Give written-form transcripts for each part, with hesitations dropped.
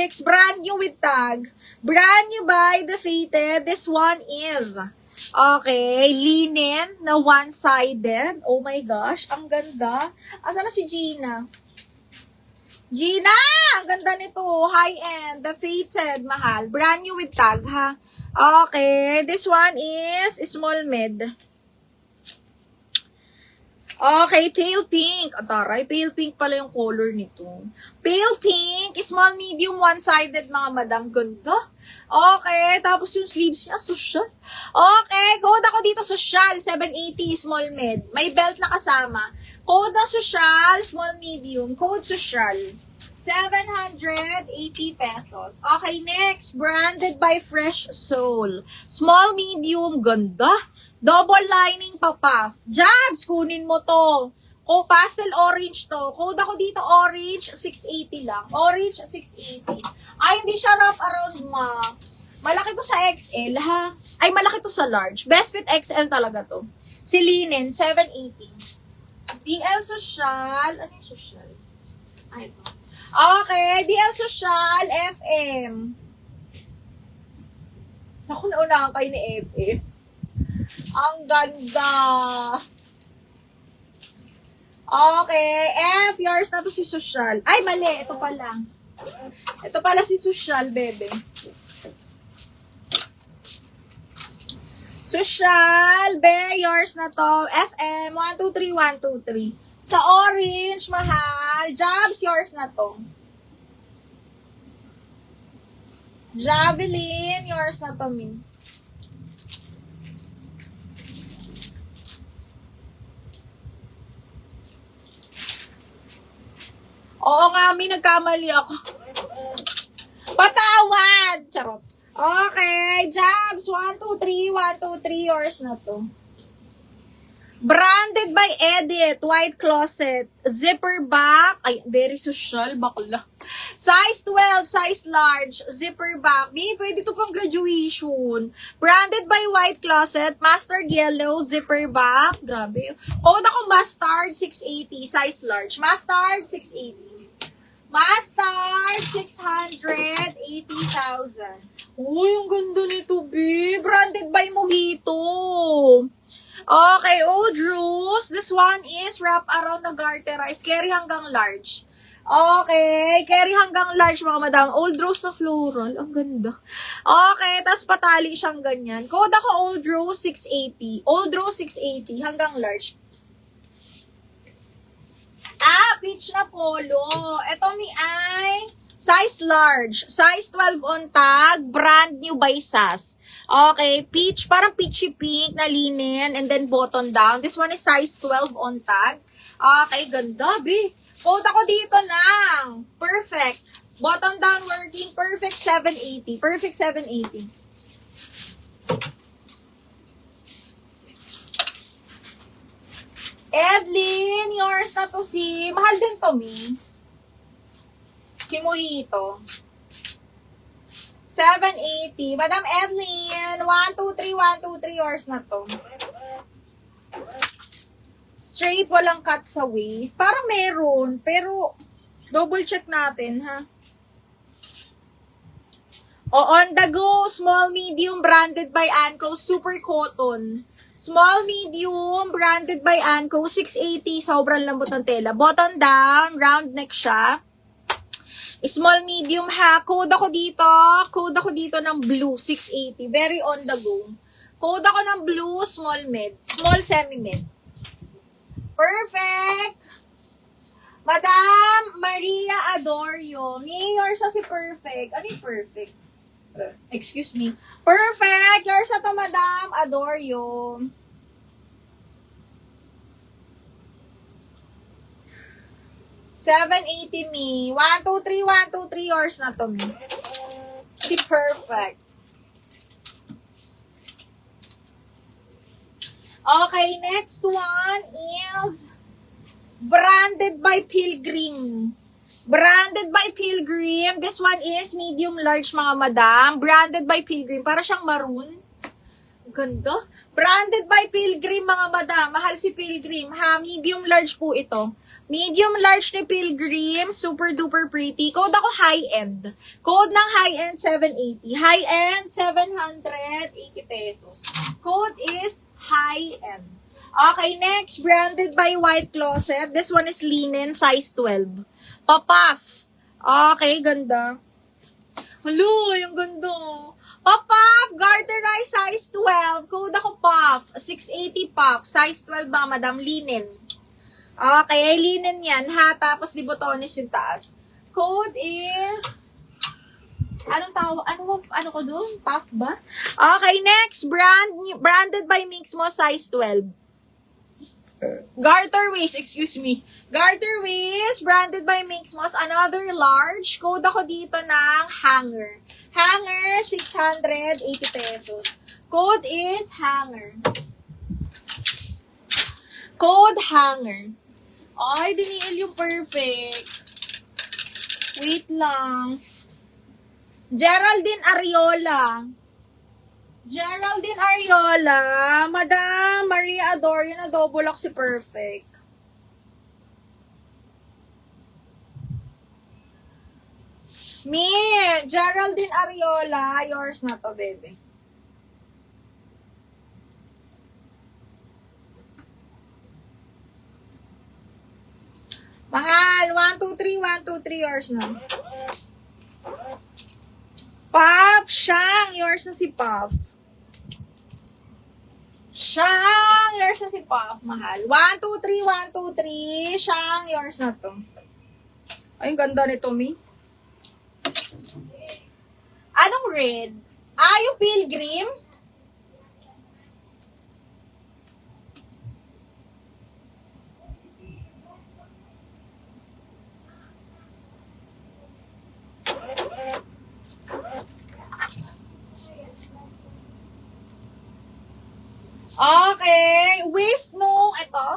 next, brand new with tag. Brand new by The Fated. This one is, okay, linen na one-sided. Oh my gosh, ang ganda. Asa na si Gina? Gina! Ang ganda nito. High-end. The Fated. Mahal. Brand new with tag, ha? Okay. This one is small mid. Okay. Pale pink. Taray. Pale pink pala yung color nito. Pale pink. Small, medium, one-sided, mga madam. Ganda. Okay. Tapos yung sleeves niya, social. Okay. Code ako dito, social. 780, small mid. May belt na kasama. Code na social, small, medium. Code social. 780 pesos. Okay, next. Branded by Fresh Soul. Small, medium, ganda. Double lining pa puff. Jabs, kunin mo to. O, pastel orange to. Code ako dito, orange, 680 lang. Orange, 680. Ay, hindi siya wrap around, ma. Malaki to sa XL, ha? Ay, malaki to sa large. Best fit XL talaga to. Si linen, 780. DL Social. Ano yung social? Ay, ito. Okay, DL Social, FM. Naku, naunahan kayo ni FM. Ang ganda. Okay, F, yours na to si Social. Ay, mali, ito pala. Ito pala si Social, bebe. Social, be, yours na to. FM, 123, 123. Sa orange, mahal. Jabs, yours na to. Javelin, yours na to, min. Oo nga, min, nagkamali ako. Patawad! Charot. Okay, Jabs, 123, 123, yours na to. Branded by Edit, white closet, zipper back, ay, very social, bakla. Size 12, size large, zipper back. Pwede to pang graduation. Branded by white closet, mustard yellow, zipper back. Grabe. Code ako mustard, 680, size large. Mustard, 680. Mustard, 680,000. Uy, ang ganda nito, B. Branded by Mojito. Okay, Old Rose. This one is wrap around na garterized. Carry hanggang large. Okay, carry hanggang large, mga madam. Old Rose na floral. Ang ganda. Okay, tas patali siyang ganyan. Code ako Old Rose 680. Old Rose 680 hanggang large. Peach na polo. Ito mi ay size large. Size 12 on tag. Brand new by SAS. Okay, peach. Parang peachy pink na linen. And then button down. This one is size 12 on tag. Okay, ganda, be. Code ako dito lang. Perfect. Button down working. Perfect 780. Perfect 780. Edlin, yours na to si... Mahal din to, mi. Si Mojito. 780. Madam Edlin, 123, 123, yours na to. Straight, walang cut sa waist. Parang meron, pero double check natin, ha? O, on the go, small, medium, branded by Anco, super cotton. Small, medium, branded by Anco, 680, sobrang lambot ng tela. Button down, round neck siya. Small, medium, ha. Code ako dito ng blue, 680. Very on the go. Code ako ng blue, small mid. Small, semi-mid. Perfect! Madam Maria Adorio. Yours na si Perfect. Ano yung Perfect? Excuse me. Perfect! Yours na to, Madam Adorio. $780 me. 123, 123, yours na to, me. Si Perfect. Okay, next one is branded by Pilgrim. Branded by Pilgrim. This one is medium large, mga madam. Branded by Pilgrim. Para siyang maroon. Ganda. Branded by Pilgrim, mga madam. Mahal si Pilgrim. Ha, medium large po ito. Medium large ni Pilgrim. Super duper pretty. Code ako high-end. Code ng high-end 780. High-end 780 pesos. Code is high-end. Okay, next. Branded by White Closet. This one is linen, size 12. Papaf. Okay, ganda. Hello, yung ganda. Papaf, garterized size 12. Code ako puff. 680 puff. Size 12 mga madam. Linen. Okay, linen yan ha. Tapos di botones yung taas. Code is... Anong tawag? Ano ko doon? Puff ba? Okay, next. Branded by Mixmo, size 12. Garter waist, excuse me. Garter waist, branded by Mixmos, another large. Code ako dito ng hanger. Hanger, 680 pesos. Code is hanger. Code hanger. Ay, diniil yung perfect. Wait lang. Geraldine Ariola. Geraldine Ariola, Madam Maria Adore, yun na double lock si perfect. Geraldine Ariola, yours na to, baby. Mahal, 1, 2, 3, yours na. Puff, Shang, yours na si Puff. Shang, yours na si Puff, mahal. 1, 2, 3, Shang, yours na to. Ay, ganda nito, Mi. Anong red? Ah, yung Pilgrim? Okay. Waist nung, ito.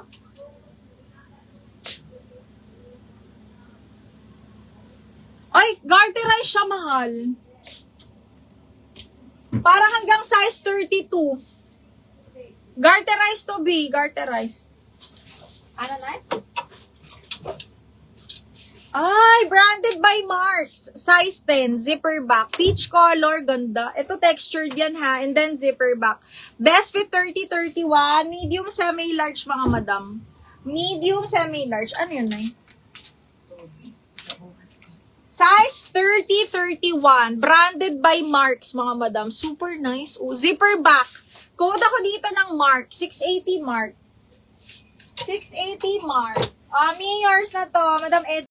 Ay, garterize siya, mahal. Parang hanggang size 32. Garterize to be. Garterize. Ano na? Ay, branded by Marks. Size 10. Zipper back. Peach color. Ganda. Ito textured yan ha. And then zipper back. Best fit 30-31. Medium semi-large mga madam. Medium semi-large. Ano yun eh? Size 30-31. Branded by Marks mga madam. Super nice. Oh, zipper back. Code ako dito ng Mark. 680 Mark. 680 Mark. Yours na to. Madam Ed.